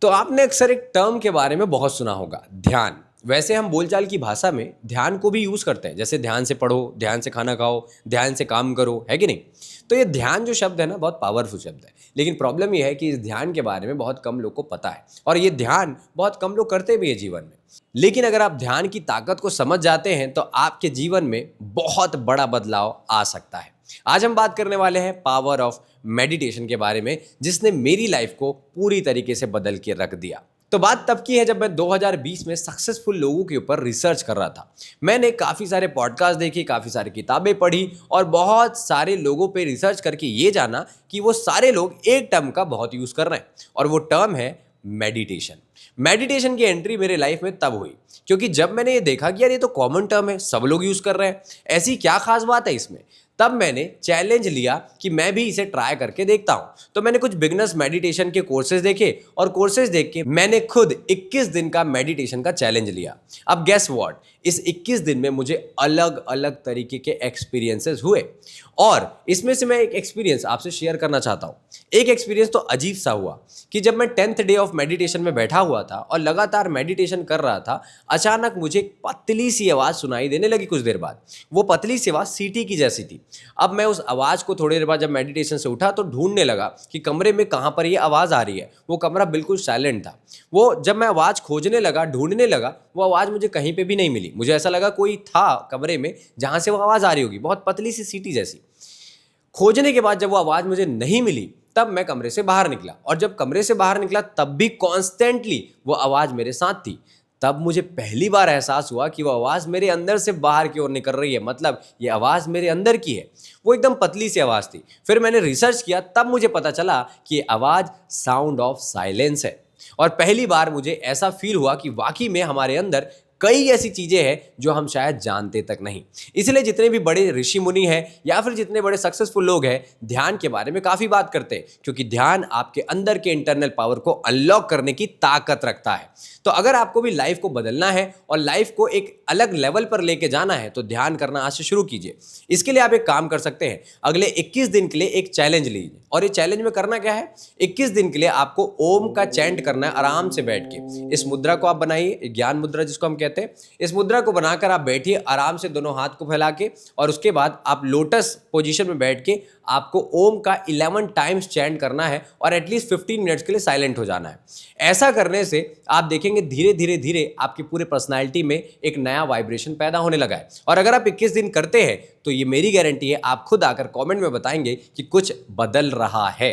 तो आपने अक्सर एक टर्म के बारे में बहुत सुना होगा, ध्यान। वैसे हम बोलचाल की भाषा में ध्यान को भी यूज करते हैं, जैसे ध्यान से पढ़ो, ध्यान से खाना खाओ, ध्यान से काम करो, है कि नहीं। तो ये ध्यान जो शब्द है ना, बहुत पावरफुल शब्द है। लेकिन प्रॉब्लम ये है कि इस ध्यान के बारे में बहुत कम लोग को पता है, और ये ध्यान बहुत कम लोग करते भी है जीवन में। लेकिन अगर आप ध्यान की ताकत को समझ जाते हैं तो आपके जीवन में बहुत बड़ा बदलाव आ सकता है। आज हम बात करने वाले हैं पावर ऑफ मेडिटेशन के बारे में, जिसने मेरी लाइफ को पूरी तरीके से बदल के रख दिया। तो बात तब की है जब मैं 2020 में सक्सेसफुल लोगों के ऊपर रिसर्च कर रहा था। मैंने काफ़ी सारे पॉडकास्ट देखे, काफ़ी सारी किताबें पढ़ी और बहुत सारे लोगों पे रिसर्च करके ये जाना कि वो सारे लोग एक टर्म का बहुत यूज़ कर रहे हैं, और वो टर्म है मेडिटेशन। मेडिटेशन की एंट्री मेरे लाइफ में तब हुई क्योंकि जब मैंने ये देखा कि यार ये तो कॉमन टर्म है, सब लोग यूज़ कर रहे हैं, ऐसी क्या खास बात है इसमें। तब मैंने चैलेंज लिया कि मैं भी इसे ट्राई करके देखता हूं। तो मैंने कुछ बिगनर्स मेडिटेशन के कोर्सेज देखे, और कोर्सेज देख के मैंने खुद 21 दिन का मेडिटेशन का चैलेंज लिया। अब गेस व्हाट, इस 21 दिन में मुझे अलग अलग तरीके के एक्सपीरियंसेस हुए, और इसमें से मैं एक एक्सपीरियंस आपसे शेयर करना चाहता हूं। एक एक्सपीरियंस तो अजीब सा हुआ कि जब मैं 10th डे ऑफ मेडिटेशन में बैठा हुआ था और लगातार मेडिटेशन कर रहा था, अचानक मुझे एक पतली सी आवाज़ सुनाई देने लगी। कुछ देर बाद वो पतली सी आवाज़ सीटी की जैसी थी। अब मैं उस आवाज़ को थोड़ी देर बाद जब मेडिटेशन से उठा तो ढूंढने लगा कि कमरे में कहाँ पर ये आवाज़ आ रही है। वो कमरा बिल्कुल साइलेंट था। वो जब मैं आवाज़ खोजने लगा, ढूंढने लगा, वो आवाज़ मुझे कहीं पे भी नहीं मिली। मुझे ऐसा लगा कोई था कमरे में जहाँ से वो आवाज़ आ रही होगी, बहुत पतली सी सीटी जैसी। खोजने के बाद जब वो आवाज़ मुझे नहीं मिली, तब मैं कमरे से बाहर निकला, और जब कमरे से बाहर निकला तब भी कॉन्स्टेंटली वो आवाज़ मेरे साथ थी। तब मुझे पहली बार एहसास हुआ कि वो आवाज़ मेरे अंदर से बाहर की ओर निकल रही है, मतलब ये आवाज़ मेरे अंदर की है। वो एकदम पतली सी आवाज़ थी। फिर मैंने रिसर्च किया, तब मुझे पता चला कि ये आवाज़ साउंड ऑफ साइलेंस है। और पहली बार मुझे ऐसा फील हुआ कि वाकई में हमारे अंदर कई ऐसी चीज़ें हैं जो हम शायद जानते तक नहीं। इसलिए जितने भी बड़े ऋषि मुनि हैं या फिर जितने बड़े सक्सेसफुल लोग हैं, ध्यान के बारे में काफ़ी बात करते हैं, क्योंकि ध्यान आपके अंदर के इंटरनल पावर को अनलॉक करने की ताकत रखता है। तो अगर आपको भी लाइफ को बदलना है और लाइफ को एक अलग लेवल पर लेके जाना है, तो ध्यान करना आज से शुरू कीजिए। इसके लिए आप एक काम कर सकते हैं, अगले 21 दिन के लिए एक चैलेंज लीजिए। और ये चैलेंज में करना क्या है, 21 दिन के लिए आपको ओम का चैंट करना है आराम से बैठ के। इस मुद्रा को आप बनाइए, ज्ञान मुद्रा जिसको हम कहते हैं। इस मुद्रा को बनाकर आप बैठिए आराम से, दोनों हाथ को फैला के, और उसके बाद आप लोटस पोजीशन में बैठ के आपको ओम का 11 टाइम्स चैंट करना है, और एटलीस्ट 15 मिनट्स के लिए साइलेंट हो जाना है। ऐसा करने से आप देखेंगे धीरे धीरे धीरे आपकी पूरे पर्सनालिटी में एक नया वाइब्रेशन पैदा होने लगा है। और अगर आप 21 दिन करते हैं तो ये मेरी गारंटी है, आप खुद आकर कमेंट में बताएंगे कि कुछ बदल रहा है।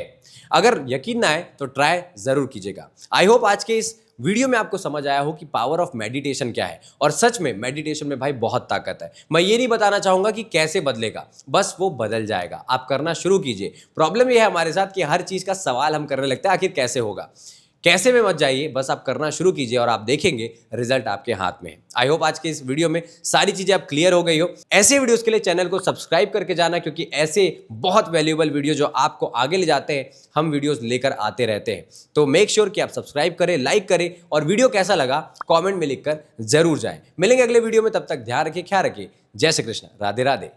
अगर यकीन ना आए तो ट्राई जरूर कीजिएगा। आई होप आज के इस वीडियो में आपको समझ आया हो कि पावर ऑफ मेडिटेशन क्या है। और सच में मेडिटेशन में भाई बहुत ताकत है। मैं ये नहीं बताना चाहूंगा कि कैसे बदलेगा, बस वो बदल जाएगा। आप करना शुरू कीजिए। प्रॉब्लम ये है हमारे साथ कि हर चीज का सवाल हम करने लगते हैं, आखिर कैसे होगा। कैसे में मत जाइए, बस आप करना शुरू कीजिए और आप देखेंगे रिजल्ट आपके हाथ में है। आई होप आज के इस वीडियो में सारी चीजें आप क्लियर हो गई हो। ऐसे वीडियोस के लिए चैनल को सब्सक्राइब करके जाना, क्योंकि ऐसे बहुत वैल्यूएबल वीडियो जो आपको आगे ले जाते हैं, हम वीडियोस लेकर आते रहते हैं। तो मेक श्योर कि आप सब्सक्राइब करें, लाइक करें, और वीडियो कैसा लगा कॉमेंट में लिखकर जरूर जाए। मिलेंगे अगले वीडियो में, तब तक ध्यान रखिए, ख्याल रखिए। जय श्री कृष्ण, राधे राधे।